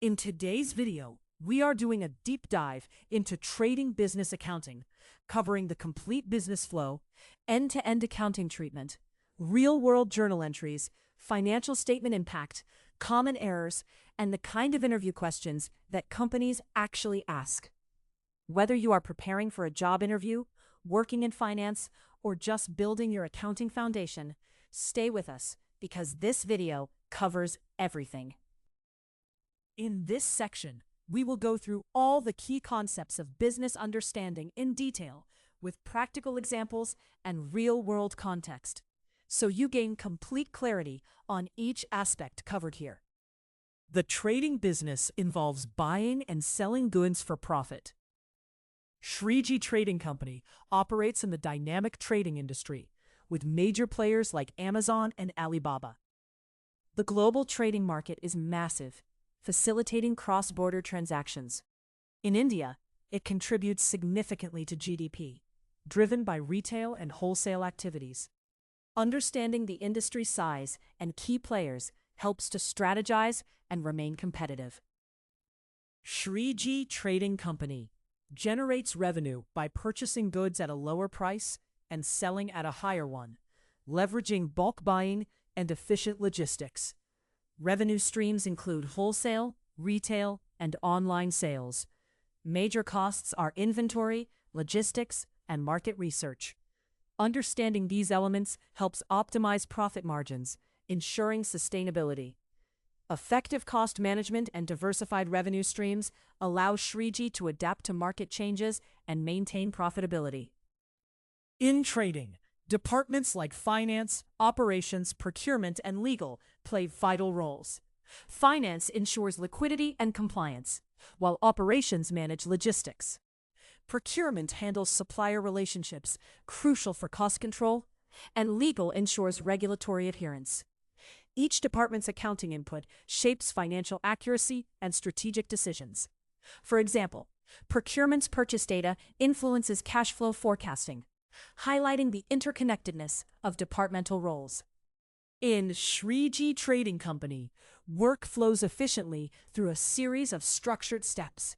In today's video, we are doing a deep dive into trading business accounting, covering the complete business flow, end-to-end accounting treatment, real-world journal entries, financial statement impact, common errors, and the kind of interview questions that companies actually ask. Whether you are preparing for a job interview, working in finance, or just building your accounting foundation, stay with us because this video covers everything. In this section, we will go through all the key concepts of business understanding in detail with practical examples and real-world context, so you gain complete clarity on each aspect covered here. The trading business involves buying and selling goods for profit. Shreeji Trading Company operates in the dynamic trading industry, with major players like Amazon and Alibaba. The global trading market is massive, facilitating cross-border transactions. In India, it contributes significantly to GDP, driven by retail and wholesale activities. Understanding the industry size and key players helps to strategize and remain competitive. Shreeji Trading Company generates revenue by purchasing goods at a lower price and selling at a higher one, leveraging bulk buying and efficient logistics. Revenue streams include wholesale, retail, and online sales. Major costs are inventory, logistics, and market research. Understanding these elements helps optimize profit margins, ensuring sustainability. Effective cost management and diversified revenue streams allow Shreeji to adapt to market changes and maintain profitability. In trading, departments like finance, operations, procurement, and legal play vital roles. Finance ensures liquidity and compliance, while operations manage logistics. Procurement handles supplier relationships, crucial for cost control, and legal ensures regulatory adherence. Each department's accounting input shapes financial accuracy and strategic decisions. For example, procurement's purchase data influences cash flow forecasting, highlighting the interconnectedness of departmental roles. In Shreeji Trading Company, work flows efficiently through a series of structured steps.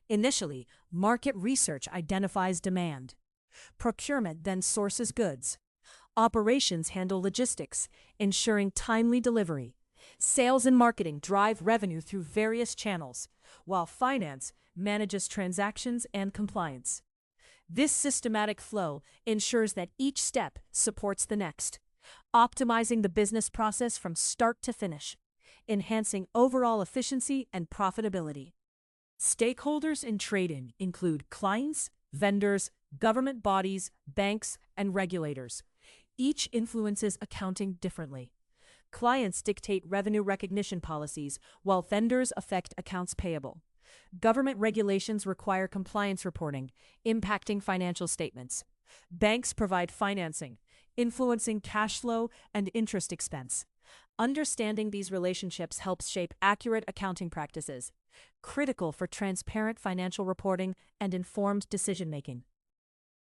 Initially, market research identifies demand. Procurement then sources goods. Operations handle logistics, ensuring timely delivery. Sales and marketing drive revenue through various channels, while finance manages transactions and compliance. This systematic flow ensures that each step supports the next, optimizing the business process from start to finish, enhancing overall efficiency and profitability. Stakeholders in trading include clients, vendors, government bodies, banks, and regulators. Each influences accounting differently. Clients dictate revenue recognition policies, while vendors affect accounts payable. Government regulations require compliance reporting, impacting financial statements. Banks provide financing, influencing cash flow and interest expense. Understanding these relationships helps shape accurate accounting practices, critical for transparent financial reporting and informed decision-making.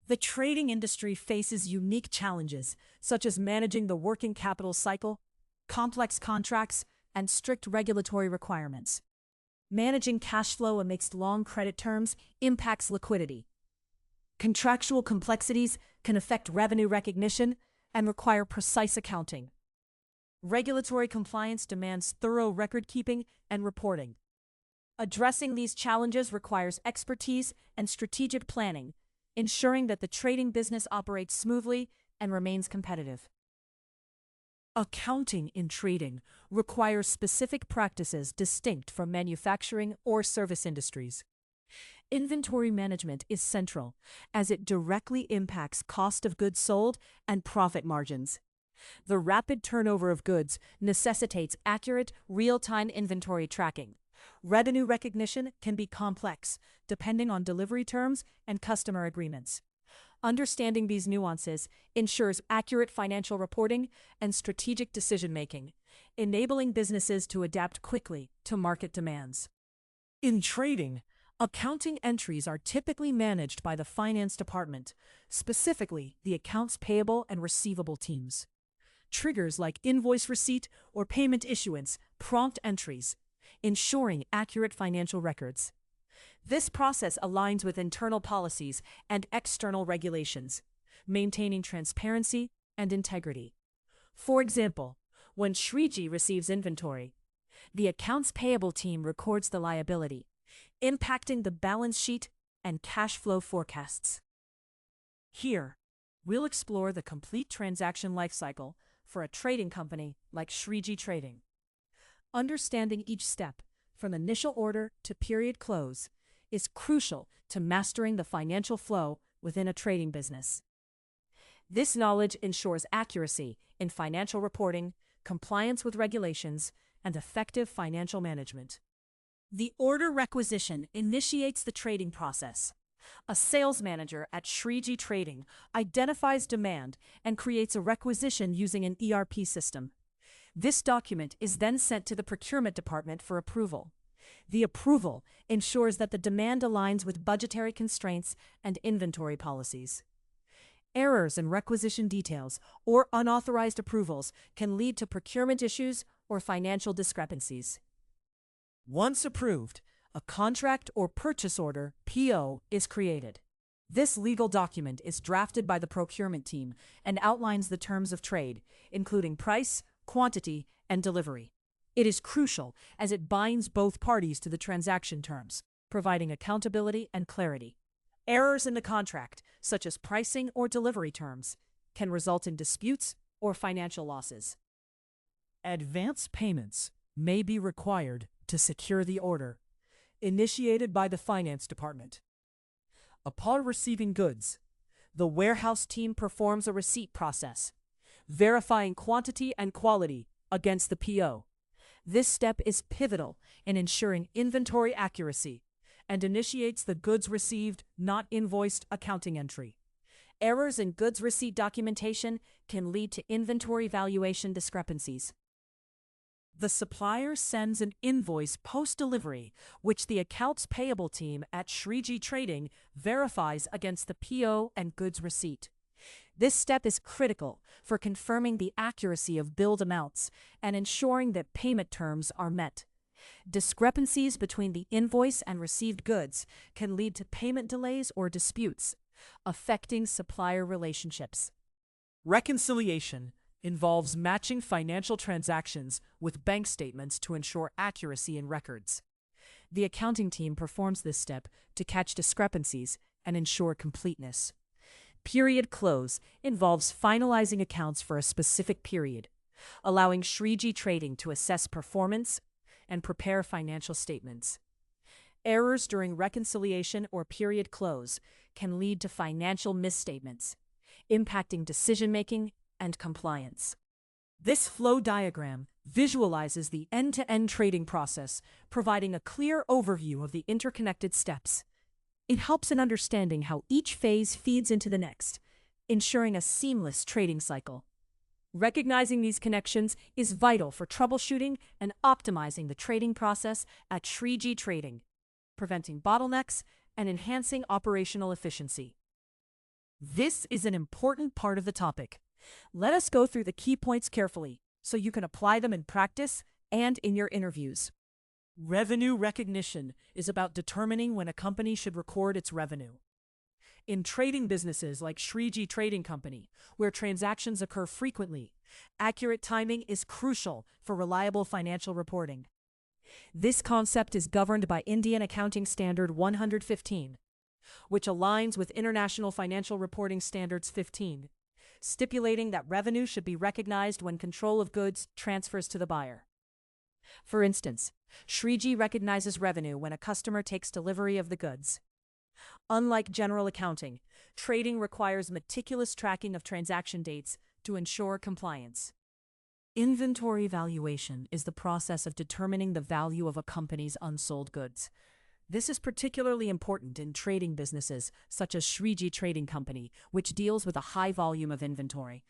The trading industry faces unique challenges, such as managing the working capital cycle, complex contracts, and strict regulatory requirements. Managing cash flow amidst long credit terms impacts liquidity. Contractual complexities can affect revenue recognition and require precise accounting. Regulatory compliance demands thorough record-keeping and reporting. Addressing these challenges requires expertise and strategic planning, ensuring that the trading business operates smoothly and remains competitive. Accounting in trading requires specific practices distinct from manufacturing or service industries. Inventory management is central, as it directly impacts cost of goods sold and profit margins. The rapid turnover of goods necessitates accurate, real-time inventory tracking. Revenue recognition can be complex, depending on delivery terms and customer agreements. Understanding these nuances ensures accurate financial reporting and strategic decision-making, enabling businesses to adapt quickly to market demands. In trading, accounting entries are typically managed by the finance department, specifically the accounts payable and receivable teams. Triggers like invoice receipt or payment issuance prompt entries, ensuring accurate financial records. This process aligns with internal policies and external regulations, maintaining transparency and integrity. For example, when Shreeji receives inventory, the accounts payable team records the liability, impacting the balance sheet and cash flow forecasts. Here, we'll explore the complete transaction lifecycle for a trading company like Shreeji Trading. Understanding each step, from initial order to period close, is crucial to mastering the financial flow within a trading business. This knowledge ensures accuracy in financial reporting, compliance with regulations, and effective financial management. The order requisition initiates the trading process. A sales manager at Shreeji Trading identifies demand and creates a requisition using an ERP system. This document is then sent to the procurement department for approval. The approval ensures that the demand aligns with budgetary constraints and inventory policies. Errors in requisition details or unauthorized approvals can lead to procurement issues or financial discrepancies. Once approved, a contract or purchase order, PO, is created. This legal document is drafted by the procurement team and outlines the terms of trade, including price, quantity, and delivery. It is crucial as it binds both parties to the transaction terms, providing accountability and clarity. Errors in the contract, such as pricing or delivery terms, can result in disputes or financial losses. Advance payments may be required to secure the order, initiated by the finance department. Upon receiving goods, the warehouse team performs a receipt process, verifying quantity and quality against the PO. This step is pivotal in ensuring inventory accuracy and initiates the goods received, not invoiced accounting entry. Errors in goods receipt documentation can lead to inventory valuation discrepancies. The supplier sends an invoice post-delivery, which the accounts payable team at Shreeji Trading verifies against the PO and goods receipt. This step is critical for confirming the accuracy of billed amounts and ensuring that payment terms are met. Discrepancies between the invoice and received goods can lead to payment delays or disputes, affecting supplier relationships. Reconciliation involves matching financial transactions with bank statements to ensure accuracy in records. The accounting team performs this step to catch discrepancies and ensure completeness. Period close involves finalizing accounts for a specific period, allowing Shreeji Trading to assess performance and prepare financial statements. Errors during reconciliation or period close can lead to financial misstatements, impacting decision-making and compliance. This flow diagram visualizes the end-to-end trading process, providing a clear overview of the interconnected steps. It helps in understanding how each phase feeds into the next, ensuring a seamless trading cycle. Recognizing these connections is vital for troubleshooting and optimizing the trading process at Shreeji Trading, preventing bottlenecks and enhancing operational efficiency. This is an important part of the topic. Let us go through the key points carefully so you can apply them in practice and in your interviews. Revenue recognition is about determining when a company should record its revenue. In trading businesses like Shreeji Trading Company, where transactions occur frequently, accurate timing is crucial for reliable financial reporting. This concept is governed by Indian Accounting Standard 115, which aligns with International Financial Reporting Standards 15, stipulating that revenue should be recognized when control of goods transfers to the buyer. For instance, Shreeji recognizes revenue when a customer takes delivery of the goods. Unlike general accounting, trading requires meticulous tracking of transaction dates to ensure compliance. Inventory valuation is the process of determining the value of a company's unsold goods. This is particularly important in trading businesses such as Shreeji Trading Company, which deals with a high volume of inventory.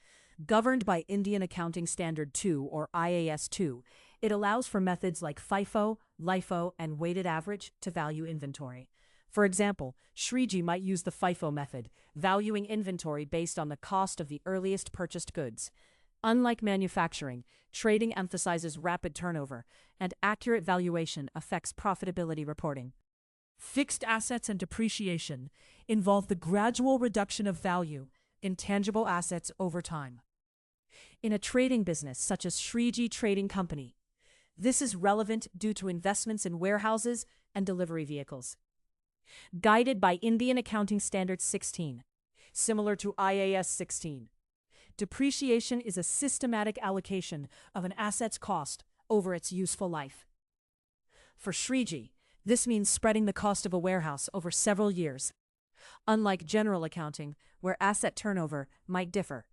Governed by Indian Accounting Standard 2 or IAS 2, it allows for methods like FIFO, LIFO, and weighted average to value inventory. For example, Shreeji might use the FIFO method, valuing inventory based on the cost of the earliest purchased goods. Unlike manufacturing, trading emphasizes rapid turnover, and accurate valuation affects profitability reporting. Fixed assets and depreciation involve the gradual reduction of value in tangible assets over time. In a trading business such as Shreeji Trading Company, this is relevant due to investments in warehouses and delivery vehicles. Guided by Indian Accounting Standard 16, similar to IAS 16, depreciation is a systematic allocation of an asset's cost over its useful life. For Shreeji, this means spreading the cost of a warehouse over several years, unlike general accounting, where asset turnover might differ.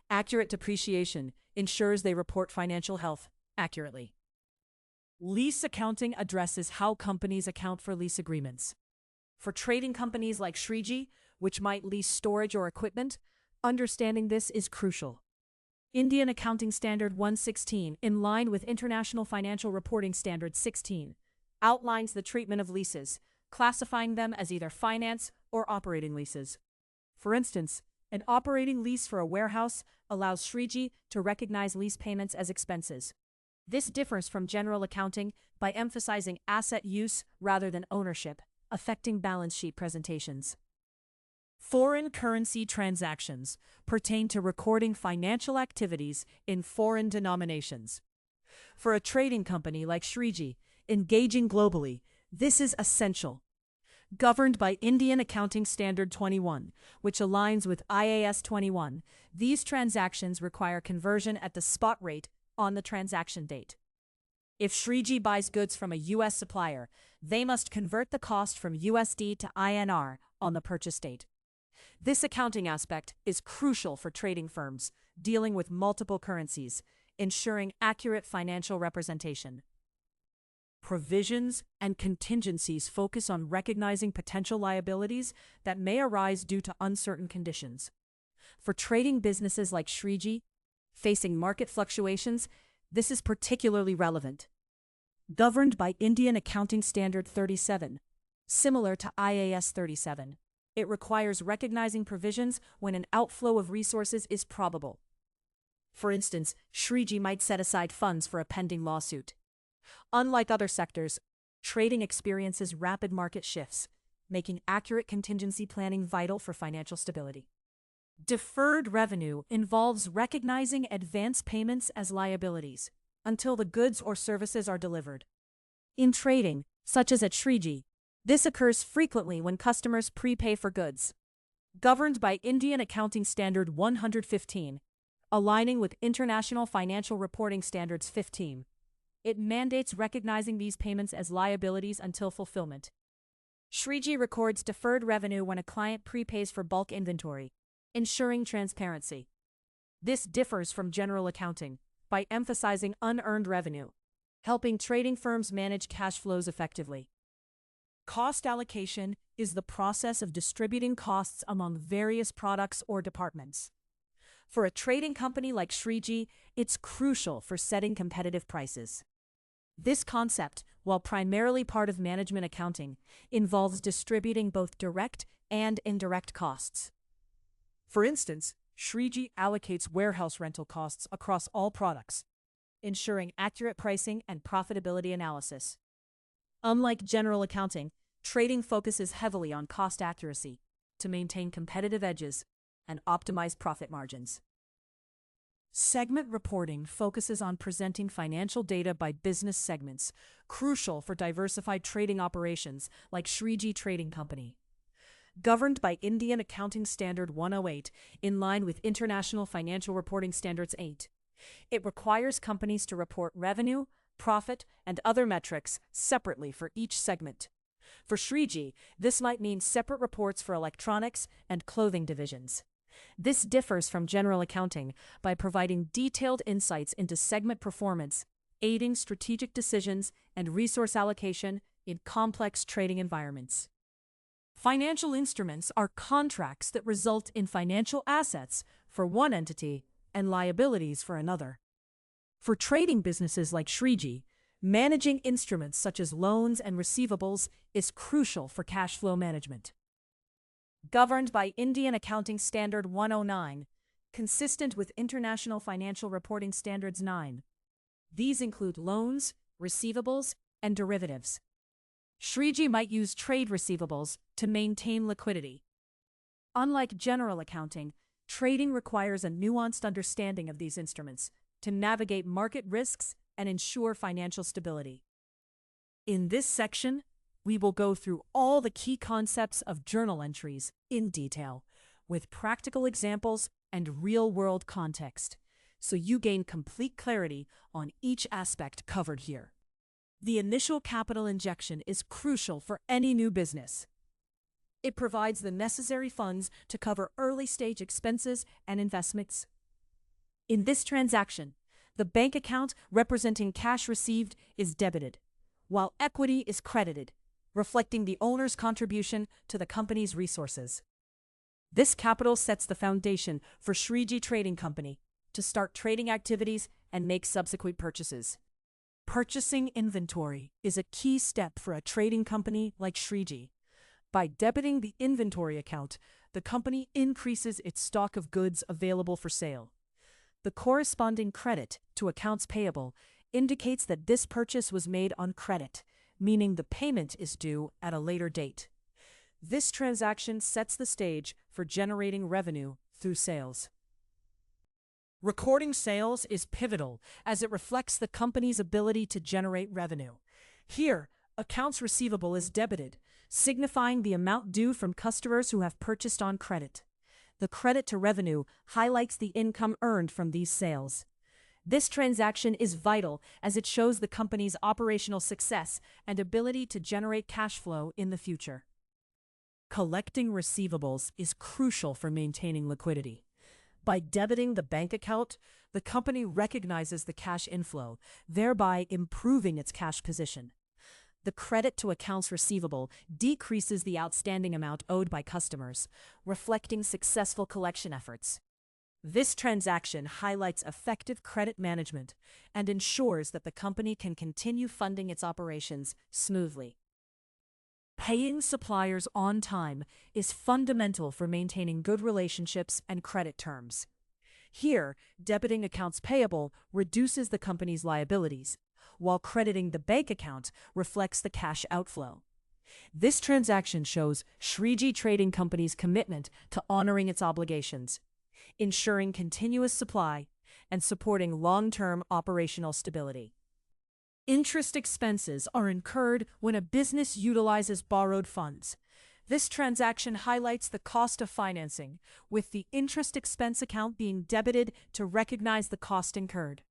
Accurate depreciation ensures they report financial health accurately. Lease accounting addresses how companies account for lease agreements. For trading companies like Shreeji, which might lease storage or equipment, understanding this is crucial. Indian Accounting Standard 116, in line with International Financial Reporting Standard 16, outlines the treatment of leases, classifying them as either finance or operating leases. For instance, an operating lease for a warehouse allows Shreeji to recognize lease payments as expenses. This differs from general accounting by emphasizing asset use rather than ownership, affecting balance sheet presentations. Foreign currency transactions pertain to recording financial activities in foreign denominations. For a trading company like Shreeji, engaging globally, this is essential. Governed by Indian Accounting Standard 21, which aligns with IAS 21, these transactions require conversion at the spot rate on the transaction date. If Shreeji buys goods from a U.S. supplier, they must convert the cost from USD to INR on the purchase date. This accounting aspect is crucial for trading firms dealing with multiple currencies, ensuring accurate financial representation. Provisions and contingencies focus on recognizing potential liabilities that may arise due to uncertain conditions. For trading businesses like Shreeji, facing market fluctuations, this is particularly relevant. Governed by Indian Accounting Standard 37, similar to IAS 37, it requires recognizing provisions when an outflow of resources is probable. For instance, Shreeji might set aside funds for a pending lawsuit. Unlike other sectors, trading experiences rapid market shifts, making accurate contingency planning vital for financial stability. Deferred revenue involves recognizing advance payments as liabilities until the goods or services are delivered. In trading, such as at Shreeji, this occurs frequently when customers prepay for goods. Governed by Indian Accounting Standard 115, aligning with International Financial Reporting Standards 15, it mandates recognizing these payments as liabilities until fulfillment. Shreeji records deferred revenue when a client prepays for bulk inventory, ensuring transparency. This differs from general accounting by emphasizing unearned revenue, helping trading firms manage cash flows effectively. Cost allocation is the process of distributing costs among various products or departments. For a trading company like Shreeji, it's crucial for setting competitive prices. This concept, while primarily part of management accounting, involves distributing both direct and indirect costs. For instance, Shreeji allocates warehouse rental costs across all products, ensuring accurate pricing and profitability analysis. Unlike general accounting, trading focuses heavily on cost accuracy to maintain competitive edges and optimize profit margins. Segment reporting focuses on presenting financial data by business segments, crucial for diversified trading operations like Shreeji Trading Company. Governed by Indian Accounting Standard 108, in line with International Financial Reporting Standards 8, it requires companies to report revenue, profit, and other metrics separately for each segment. For Shreeji, this might mean separate reports for electronics and clothing divisions. This differs from general accounting by providing detailed insights into segment performance, aiding strategic decisions and resource allocation in complex trading environments. Financial instruments are contracts that result in financial assets for one entity and liabilities for another. For trading businesses like Shreeji, managing instruments such as loans and receivables is crucial for cash flow management. Governed by Indian Accounting Standard 109, consistent with International Financial Reporting Standards 9. These include loans, receivables, and derivatives. Shreeji might use trade receivables to maintain liquidity. Unlike general accounting, trading requires a nuanced understanding of these instruments to navigate market risks and ensure financial stability. In this section, we will go through all the key concepts of journal entries in detail, with practical examples and real-world context, so you gain complete clarity on each aspect covered here. The initial capital injection is crucial for any new business. It provides the necessary funds to cover early-stage expenses and investments. In this transaction, the bank account representing cash received is debited, while equity is credited, reflecting the owner's contribution to the company's resources. This capital sets the foundation for Shreeji Trading Company to start trading activities and make subsequent purchases. Purchasing inventory is a key step for a trading company like Shreeji. By debiting the inventory account, the company increases its stock of goods available for sale. The corresponding credit to accounts payable indicates that this purchase was made on credit, meaning the payment is due at a later date. This transaction sets the stage for generating revenue through sales. Recording sales is pivotal as it reflects the company's ability to generate revenue. Here, accounts receivable is debited, signifying the amount due from customers who have purchased on credit. The credit to revenue highlights the income earned from these sales. This transaction is vital as it shows the company's operational success and ability to generate cash flow in the future. Collecting receivables is crucial for maintaining liquidity. By debiting the bank account, the company recognizes the cash inflow, thereby improving its cash position. The credit to accounts receivable decreases the outstanding amount owed by customers, reflecting successful collection efforts. This transaction highlights effective credit management and ensures that the company can continue funding its operations smoothly. Paying suppliers on time is fundamental for maintaining good relationships and credit terms. Here, debiting accounts payable reduces the company's liabilities, while crediting the bank account reflects the cash outflow. This transaction shows Shreeji Trading Company's commitment to honoring its obligations, ensuring continuous supply, and supporting long-term operational stability. Interest expenses are incurred when a business utilizes borrowed funds. This transaction highlights the cost of financing, with the interest expense account being debited to recognize the cost incurred.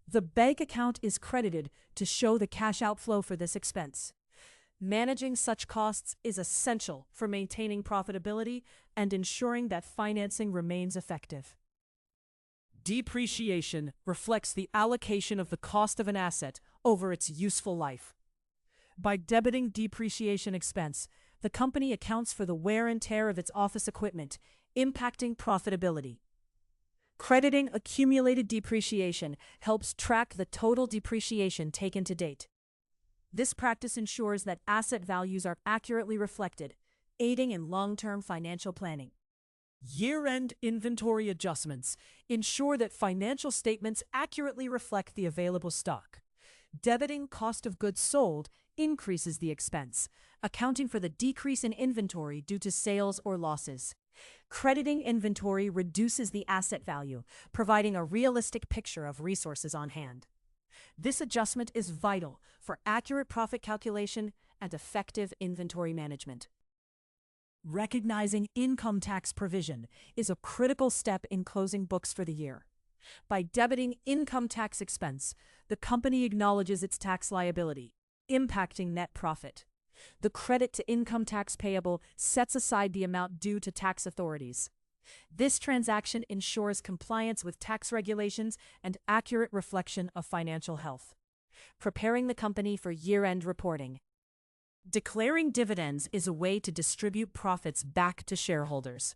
The bank account is credited to show the cash outflow for this expense. Managing such costs is essential for maintaining profitability and ensuring that financing remains effective. Depreciation reflects the allocation of the cost of an asset over its useful life. By debiting depreciation expense, the company accounts for the wear and tear of its office equipment, impacting profitability. Crediting accumulated depreciation helps track the total depreciation taken to date. This practice ensures that asset values are accurately reflected, aiding in long-term financial planning. Year-end inventory adjustments ensure that financial statements accurately reflect the available stock. Debiting cost of goods sold increases the expense, accounting for the decrease in inventory due to sales or losses. Crediting inventory reduces the asset value, providing a realistic picture of resources on hand. This adjustment is vital for accurate profit calculation and effective inventory management. Recognizing income tax provision is a critical step in closing books for the year. By debiting income tax expense, the company acknowledges its tax liability, impacting net profit. The credit to income tax payable sets aside the amount due to tax authorities. This transaction ensures compliance with tax regulations and accurate reflection of financial health. Preparing the company for year-end reporting. Declaring dividends is a way to distribute profits back to shareholders.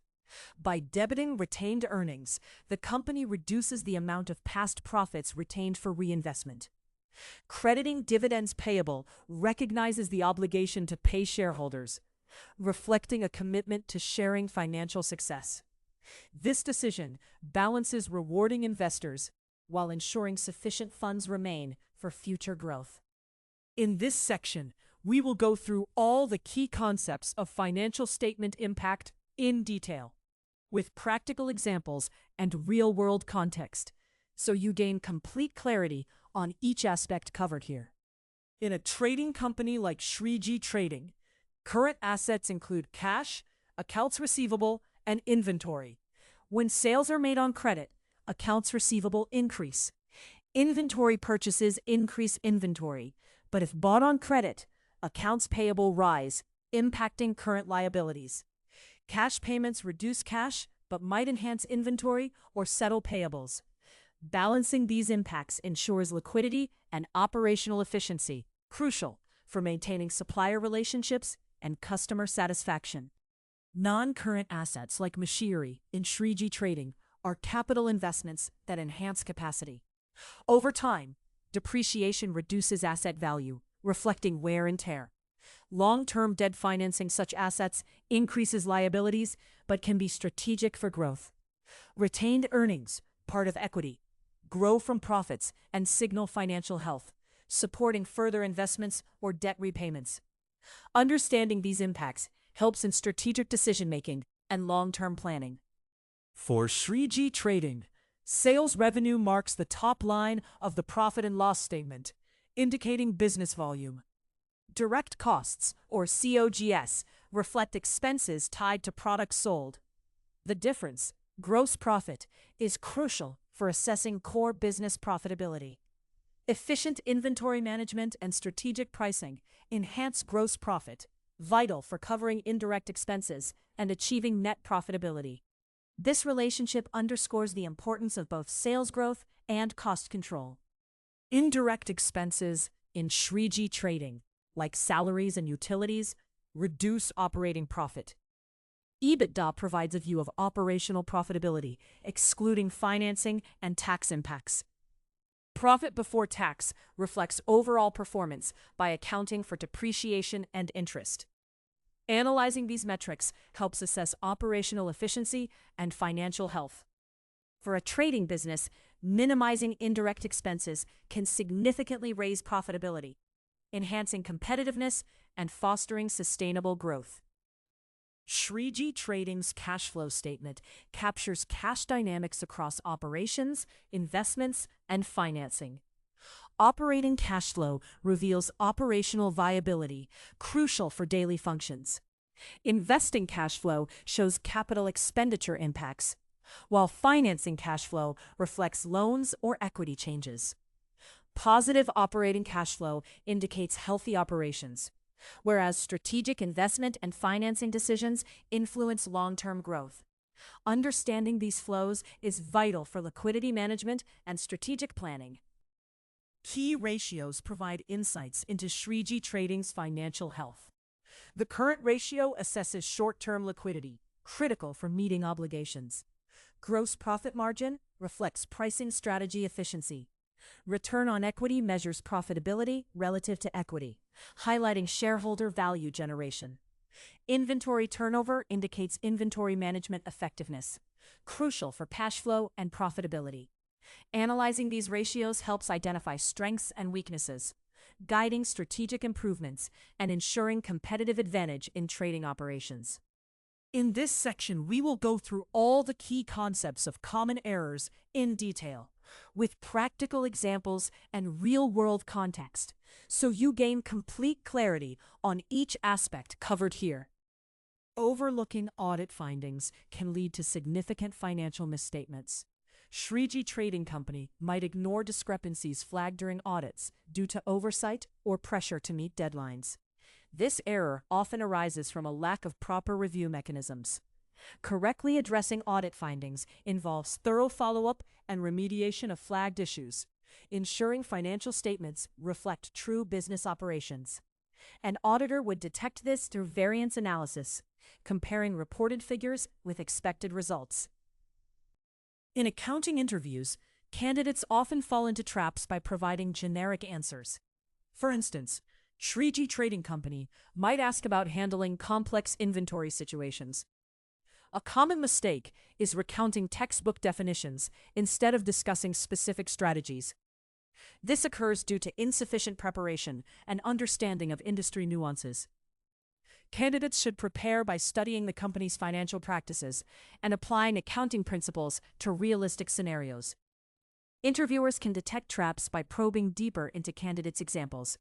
By debiting retained earnings, the company reduces the amount of past profits retained for reinvestment. Crediting dividends payable recognizes the obligation to pay shareholders, reflecting a commitment to sharing financial success. This decision balances rewarding investors while ensuring sufficient funds remain for future growth. In this section, we will go through all the key concepts of financial statement impact in detail, with practical examples and real-world context, so you gain complete clarity on each aspect covered here. In a trading company like Shreeji Trading, current assets include cash, accounts receivable, and inventory. When sales are made on credit, accounts receivable increase. Inventory purchases increase inventory, but if bought on credit, accounts payable rise, impacting current liabilities. Cash payments reduce cash, but might enhance inventory or settle payables. Balancing these impacts ensures liquidity and operational efficiency, crucial for maintaining supplier relationships and customer satisfaction. Non-current assets like machinery in Shreeji Trading are capital investments that enhance capacity. Over time, depreciation reduces asset value, reflecting wear and tear. Long-term debt financing such assets increases liabilities but can be strategic for growth. Retained earnings, part of equity, grow from profits and signal financial health, supporting further investments or debt repayments. Understanding these impacts helps in strategic decision-making and long-term planning. For Shreeji Trading, sales revenue marks the top line of the profit and loss statement, indicating business volume. Direct costs, or COGS, reflect expenses tied to products sold. The difference, gross profit, is crucial for assessing core business profitability. Efficient inventory management and strategic pricing enhance gross profit, vital for covering indirect expenses and achieving net profitability. This relationship underscores the importance of both sales growth and cost control. Indirect expenses in Shreeji Trading, like salaries and utilities, reduce operating profit. EBITDA provides a view of operational profitability, excluding financing and tax impacts. Profit before tax reflects overall performance by accounting for depreciation and interest. Analyzing these metrics helps assess operational efficiency and financial health. For a trading business, minimizing indirect expenses can significantly raise profitability, enhancing competitiveness and fostering sustainable growth. Shreeji Trading's cash flow statement captures cash dynamics across operations, investments, and financing. Operating cash flow reveals operational viability, crucial for daily functions. Investing cash flow shows capital expenditure impacts, while financing cash flow reflects loans or equity changes. Positive operating cash flow indicates healthy operations, whereas strategic investment and financing decisions influence long-term growth. Understanding these flows is vital for liquidity management and strategic planning. Key ratios provide insights into Shreeji Trading's financial health. The current ratio assesses short-term liquidity, critical for meeting obligations. Gross profit margin reflects pricing strategy efficiency. Return on equity measures profitability relative to equity, highlighting shareholder value generation. Inventory turnover indicates inventory management effectiveness, crucial for cash flow and profitability. Analyzing these ratios helps identify strengths and weaknesses, guiding strategic improvements and ensuring competitive advantage in trading operations. In this section, we will go through all the key concepts of common errors in detail, with practical examples and real-world context, so you gain complete clarity on each aspect covered here. Overlooking audit findings can lead to significant financial misstatements. Shreeji Trading Company might ignore discrepancies flagged during audits due to oversight or pressure to meet deadlines. This error often arises from a lack of proper review mechanisms. Correctly addressing audit findings involves thorough follow-up and remediation of flagged issues, ensuring financial statements reflect true business operations. An auditor would detect this through variance analysis, comparing reported figures with expected results. In accounting interviews, candidates often fall into traps by providing generic answers. For instance, Shreeji Trading Company might ask about handling complex inventory situations. A common mistake is recounting textbook definitions instead of discussing specific strategies. This occurs due to insufficient preparation and understanding of industry nuances. Candidates should prepare by studying the company's financial practices and applying accounting principles to realistic scenarios. Interviewers can detect traps by probing deeper into candidates' examples.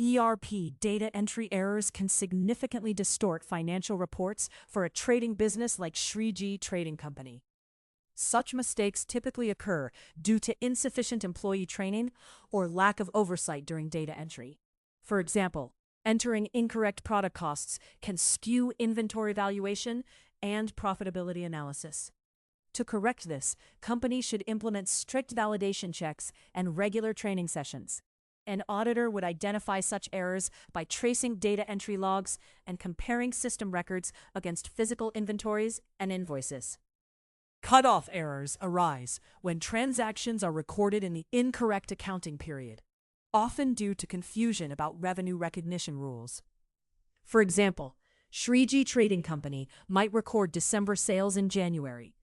ERP data entry errors can significantly distort financial reports for a trading business like Shreeji Trading Company. Such mistakes typically occur due to insufficient employee training or lack of oversight during data entry. For example, entering incorrect product costs can skew inventory valuation and profitability analysis. To correct this, companies should implement strict validation checks and regular training sessions. An auditor would identify such errors by tracing data entry logs and comparing system records against physical inventories and invoices. Cutoff errors arise when transactions are recorded in the incorrect accounting period, often due to confusion about revenue recognition rules. For example, Shreeji Trading Company might record December sales in January,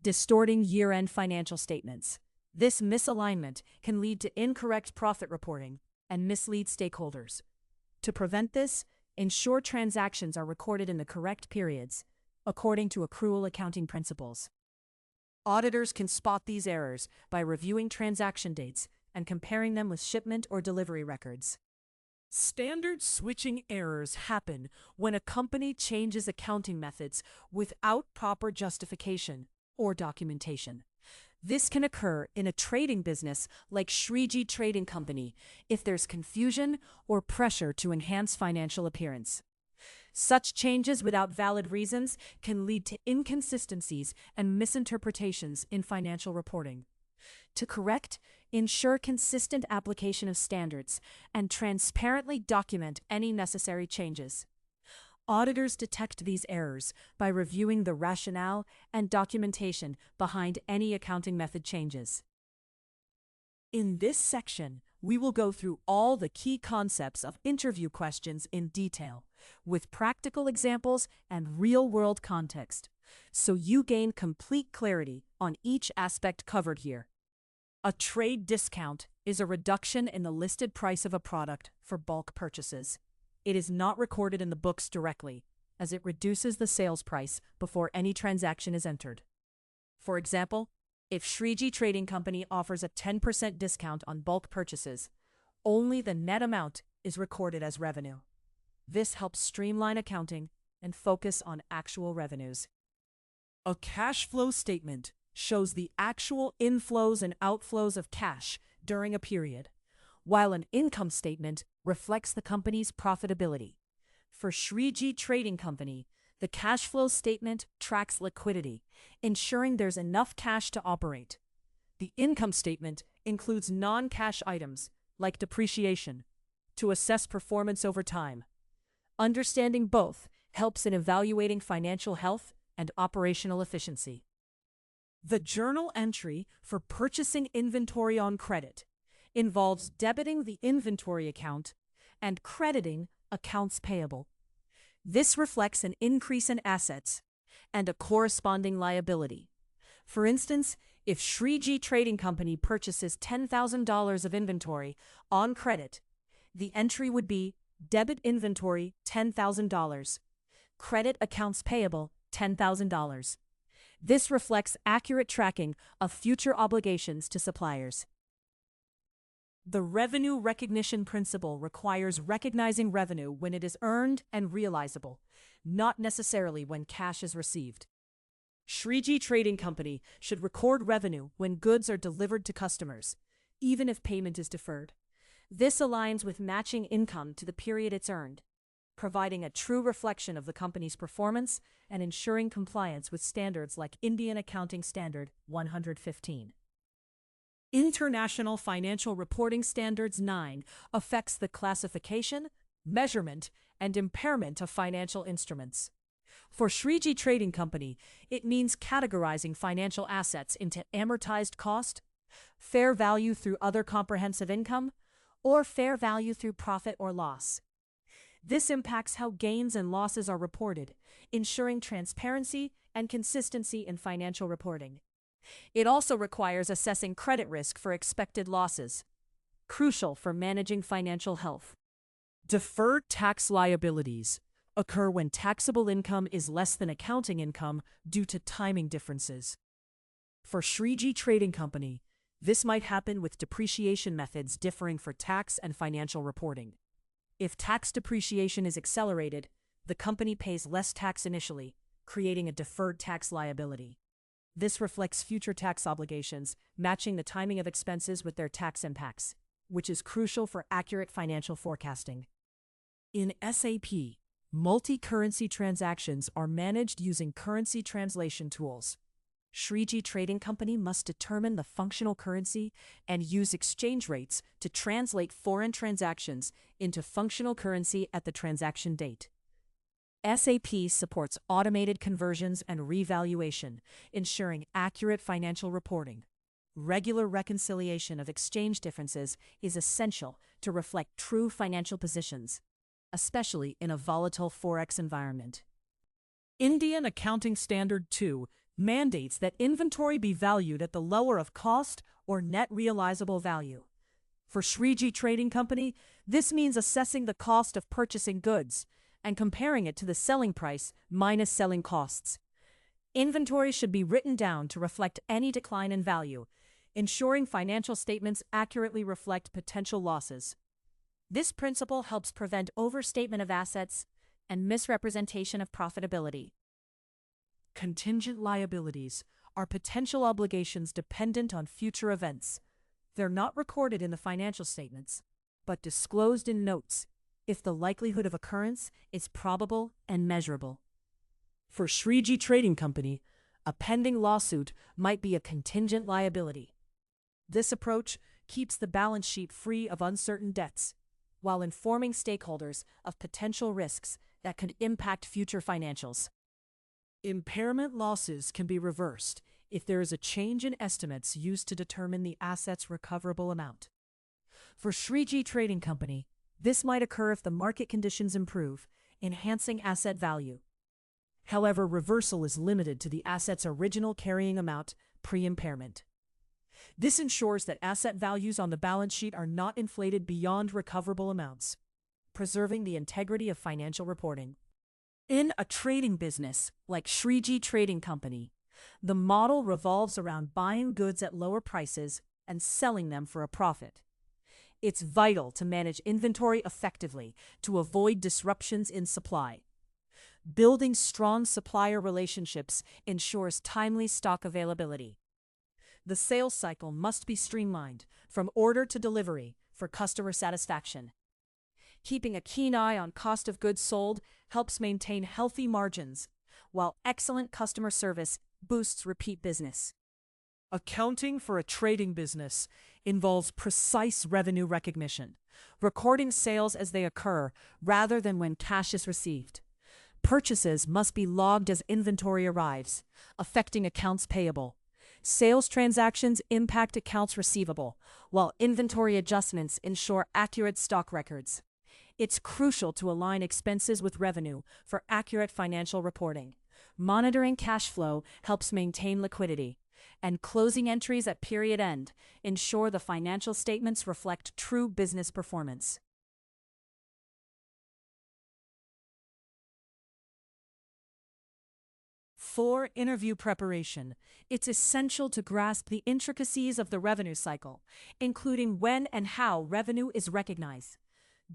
distorting year-end financial statements. This misalignment can lead to incorrect profit reporting and mislead stakeholders. To prevent this, ensure transactions are recorded in the correct periods, according to accrual accounting principles. Auditors can spot these errors by reviewing transaction dates and comparing them with shipment or delivery records. Standard switching errors happen when a company changes accounting methods without proper justification or documentation. This can occur in a trading business like Shreeji Trading Company if there's confusion or pressure to enhance financial appearance. Such changes without valid reasons can lead to inconsistencies and misinterpretations in financial reporting. To correct, ensure consistent application of standards and transparently document any necessary changes. Auditors detect these errors by reviewing the rationale and documentation behind any accounting method changes. In this section, we will go through all the key concepts of interview questions in detail, with practical examples and real-world context, so you gain complete clarity on each aspect covered here. A trade discount is a reduction in the listed price of a product for bulk purchases. It is not recorded in the books directly, as it reduces the sales price before any transaction is entered. For example, if Shreeji Trading Company offers a 10% discount on bulk purchases, only the net amount is recorded as revenue. This helps streamline accounting and focus on actual revenues. A cash flow statement shows the actual inflows and outflows of cash during a period, while an income statement reflects the company's profitability. For Shreeji Trading Company, the cash flow statement tracks liquidity, ensuring there's enough cash to operate. The income statement includes non-cash items, like depreciation, to assess performance over time. Understanding both helps in evaluating financial health and operational efficiency. The journal entry for purchasing inventory on credit involves debiting the inventory account and crediting accounts payable. This reflects an increase in assets and a corresponding liability. For instance, if Shreeji Trading Company purchases $10,000 of inventory on credit, the entry would be debit inventory $10,000, credit accounts payable $10,000. This reflects accurate tracking of future obligations to suppliers. The revenue recognition principle requires recognizing revenue when it is earned and realizable, not necessarily when cash is received. Shreeji Trading Company should record revenue when goods are delivered to customers, even if payment is deferred. This aligns with matching income to the period it's earned, providing a true reflection of the company's performance and ensuring compliance with standards like Indian Accounting Standard 115. International Financial Reporting Standards 9 affects the classification, measurement, and impairment of financial instruments. For Shreeji Trading Company, it means categorizing financial assets into amortized cost, fair value through other comprehensive income, or fair value through profit or loss. This impacts how gains and losses are reported, ensuring transparency and consistency in financial reporting. It also requires assessing credit risk for expected losses, crucial for managing financial health. Deferred tax liabilities occur when taxable income is less than accounting income due to timing differences. For Shreeji Trading Company, this might happen with depreciation methods differing for tax and financial reporting. If tax depreciation is accelerated, the company pays less tax initially, creating a deferred tax liability. This reflects future tax obligations, matching the timing of expenses with their tax impacts, which is crucial for accurate financial forecasting. In SAP, multi-currency transactions are managed using currency translation tools. Shreeji Trading Company must determine the functional currency and use exchange rates to translate foreign transactions into functional currency at the transaction date. SAP supports automated conversions and revaluation, ensuring accurate financial reporting. Regular reconciliation of exchange differences is essential to reflect true financial positions, especially in a volatile forex environment. Indian Accounting Standard 2 mandates that inventory be valued at the lower of cost or net realizable value. For Shreeji Trading Company, this means assessing the cost of purchasing goods and comparing it to the selling price minus selling costs. Inventory should be written down to reflect any decline in value, ensuring financial statements accurately reflect potential losses. This principle helps prevent overstatement of assets and misrepresentation of profitability. Contingent liabilities are potential obligations dependent on future events. They're not recorded in the financial statements, but disclosed in notes if the likelihood of occurrence is probable and measurable. For Shreeji Trading Company, a pending lawsuit might be a contingent liability. This approach keeps the balance sheet free of uncertain debts, while informing stakeholders of potential risks that could impact future financials. Impairment losses can be reversed if there is a change in estimates used to determine the asset's recoverable amount. For Shreeji Trading Company, this might occur if the market conditions improve, enhancing asset value. However, reversal is limited to the asset's original carrying amount pre-impairment. This ensures that asset values on the balance sheet are not inflated beyond recoverable amounts, preserving the integrity of financial reporting. In a trading business like Shreeji Trading Company, the model revolves around buying goods at lower prices and selling them for a profit. It's vital to manage inventory effectively to avoid disruptions in supply. Building strong supplier relationships ensures timely stock availability. The sales cycle must be streamlined from order to delivery for customer satisfaction. Keeping a keen eye on cost of goods sold helps maintain healthy margins, while excellent customer service boosts repeat business. Accounting for a trading business involves precise revenue recognition, recording sales as they occur rather than when cash is received. Purchases must be logged as inventory arrives, affecting accounts payable. Sales transactions impact accounts receivable, while inventory adjustments ensure accurate stock records. It's crucial to align expenses with revenue for accurate financial reporting. Monitoring cash flow helps maintain liquidity, and closing entries at period end ensure the financial statements reflect true business performance. For interview preparation, it's essential to grasp the intricacies of the revenue cycle, including when and how revenue is recognized.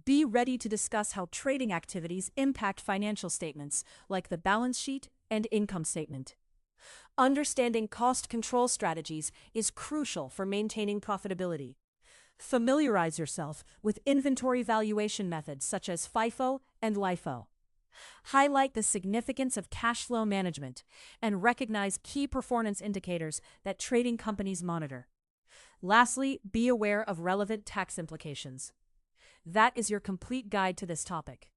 Be ready to discuss how trading activities impact financial statements, like the balance sheet and income statement. Understanding cost control strategies is crucial for maintaining profitability. Familiarize yourself with inventory valuation methods such as FIFO and LIFO. Highlight the significance of cash flow management and recognize key performance indicators that trading companies monitor. Lastly, be aware of relevant tax implications. That is your complete guide to this topic.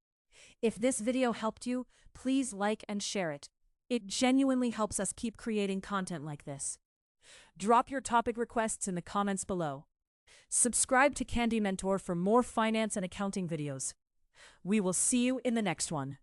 If this video helped you, please like and share it. It genuinely helps us keep creating content like this. Drop your topic requests in the comments below. Subscribe to Candy Mentor for more finance and accounting videos. We will see you in the next one.